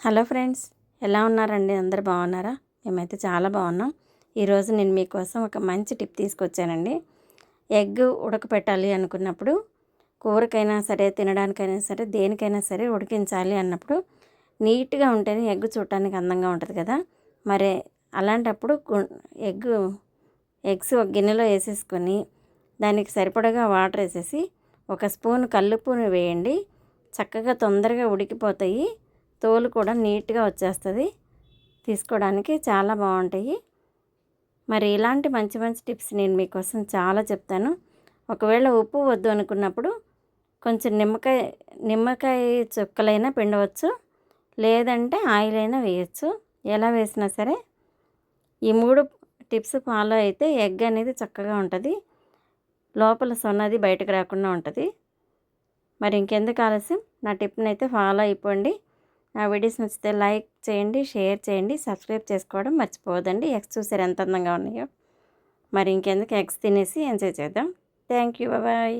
Hello friends, ఎలా ఉన్నారండి? అందరు బాగున్నారా? మేమైతే చాలా బాగున్నాం. ఈరోజు నేను మీకోసం ఒక మంచి టిప్ తీసుకొచ్చానండి. ఎగ్ ఉడకపెట్టాలి అనుకున్నప్పుడు, కూరకైనా సరే, తినడానికైనా సరే, దేనికైనా సరే ఉడికించాలి అన్నప్పుడు నీట్గా ఉంటేనే ఎగ్ చూడటానికి అందంగా ఉంటుంది కదా. మరి అలాంటప్పుడు ఎగ్స్ ఒక గిన్నెలో వేసేసుకొని దానికి సరిపడగా వాటర్ వేసేసి ఒక స్పూన్ కల్లుప్పుని వేయండి. చక్కగా తొందరగా ఉడికిపోతాయి. తోలు కూడా నీట్గా వచ్చేస్తుంది. తీసుకోవడానికి చాలా బాగుంటాయి. మరి ఇలాంటి మంచి మంచి టిప్స్ నేను మీకోసం చాలా చెప్తాను. ఒకవేళ ఉప్పు వద్దు అనుకున్నప్పుడు కొంచెం నిమ్మకాయ చుక్కలైనా పిండవచ్చు, లేదంటే ఆయిల్ అయినా వేయచ్చు. ఎలా వేసినా సరే ఈ 3 టిప్స్ ఫాలో అయితే ఎగ్ అనేది చక్కగా ఉంటుంది. లోపల సొన్నది బయటకు రాకుండా ఉంటుంది. మరి ఇంకెందుకు ఆలస్యం, నా టిప్ని అయితే ఫాలో అయిపోండి. నా వీడియోస్ నచ్చితే లైక్ చేయండి, షేర్ చేయండి, సబ్స్క్రైబ్ చేసుకోవడం మర్చిపోవద్దండి. ఎగ్స్ చూసారు ఎంత అందంగా ఉన్నాయో. మరి ఇంకెందుకు, ఎగ్స్ తినేసి ఎంజాయ్ చేద్దాం. Thank you, bye.